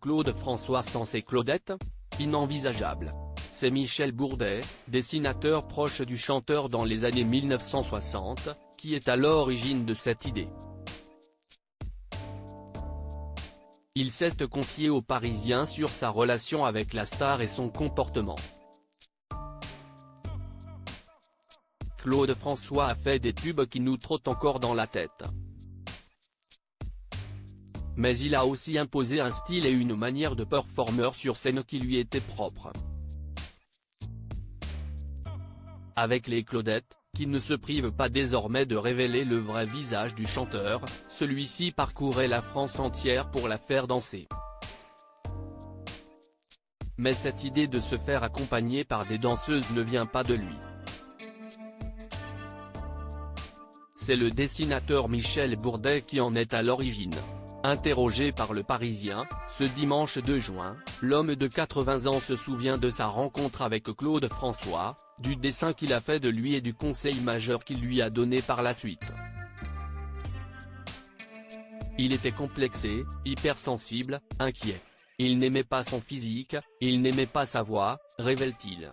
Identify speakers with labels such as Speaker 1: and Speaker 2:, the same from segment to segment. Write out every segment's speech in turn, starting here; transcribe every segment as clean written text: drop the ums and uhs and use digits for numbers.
Speaker 1: Claude François sans ses Claudettes? Inenvisageable. C'est Michel Bourdet, dessinateur proche du chanteur dans les années 1960, qui est à l'origine de cette idée. Il s'est confié aux Parisiens sur sa relation avec la star et son comportement. Claude François a fait des tubes qui nous trottent encore dans la tête. Mais il a aussi imposé un style et une manière de performeur sur scène qui lui étaient propres. Avec les Claudettes, qui ne se privent pas désormais de révéler le vrai visage du chanteur, celui-ci parcourait la France entière pour la faire danser. Mais cette idée de se faire accompagner par des danseuses ne vient pas de lui. C'est le dessinateur Michel Bourdet qui en est à l'origine. Interrogé par Le Parisien, ce dimanche 2 juin, l'homme de 80 ans se souvient de sa rencontre avec Claude François, du dessin qu'il a fait de lui et du conseil majeur qu'il lui a donné par la suite. Il était complexé, hypersensible, inquiet. Il n'aimait pas son physique, il n'aimait pas sa voix, révèle-t-il.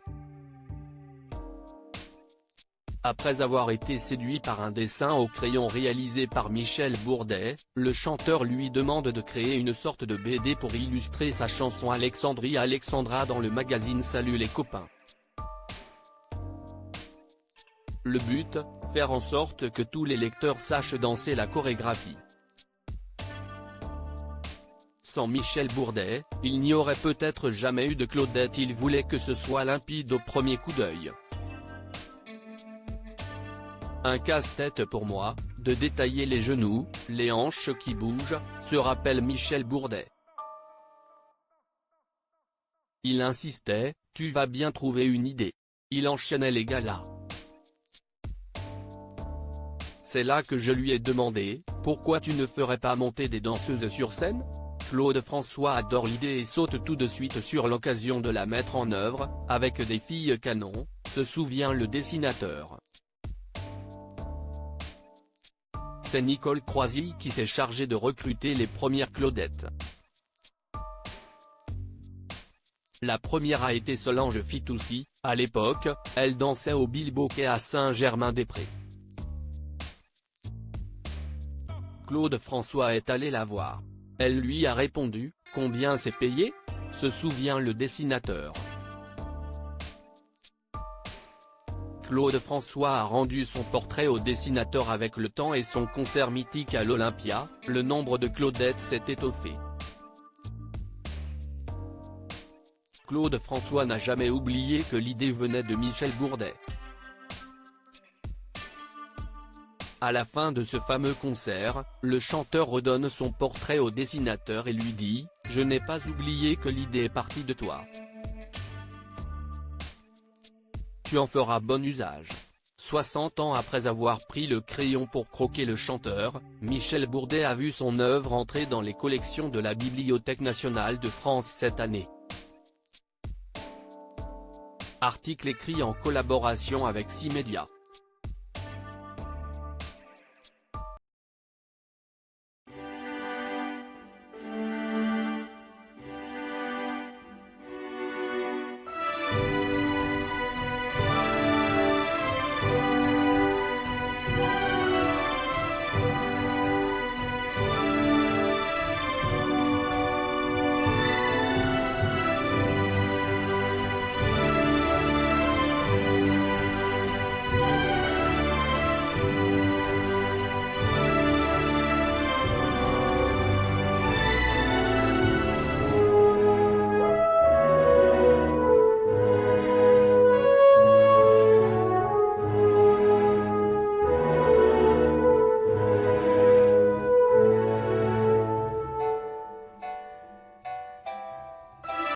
Speaker 1: Après avoir été séduit par un dessin au crayon réalisé par Michel Bourdet, le chanteur lui demande de créer une sorte de BD pour illustrer sa chanson Alexandrie Alexandra dans le magazine Salut les copains. Le but, faire en sorte que tous les lecteurs sachent danser la chorégraphie. Sans Michel Bourdet, il n'y aurait peut-être jamais eu de Claudette. Il voulait que ce soit limpide au premier coup d'œil. Un casse-tête pour moi, de détailler les genoux, les hanches qui bougent, se rappelle Michel Bourdet. Il insistait, tu vas bien trouver une idée. Il enchaînait les galas. C'est là que je lui ai demandé, pourquoi tu ne ferais pas monter des danseuses sur scène? Claude François adore l'idée et saute tout de suite sur l'occasion de la mettre en œuvre, avec des filles canons, se souvient le dessinateur. C'est Nicole Croisy qui s'est chargée de recruter les premières Claudettes. La première a été Solange Fitoussi. À l'époque, elle dansait au Bilboquet à Saint-Germain-des-Prés. Claude François est allé la voir. Elle lui a répondu, combien c'est payé? Se souvient le dessinateur. Claude François a rendu son portrait au dessinateur avec le temps et son concert mythique à l'Olympia, le nombre de Claudettes s'est étoffé. Claude François n'a jamais oublié que l'idée venait de Michel Bourdet. À la fin de ce fameux concert, le chanteur redonne son portrait au dessinateur et lui dit « Je n'ai pas oublié que l'idée est partie de toi. Tu en feras bon usage ». 60 ans après avoir pris le crayon pour croquer le chanteur, Michel Bourdet a vu son œuvre entrer dans les collections de la Bibliothèque nationale de France cette année. Article écrit en collaboration avec 6 médias.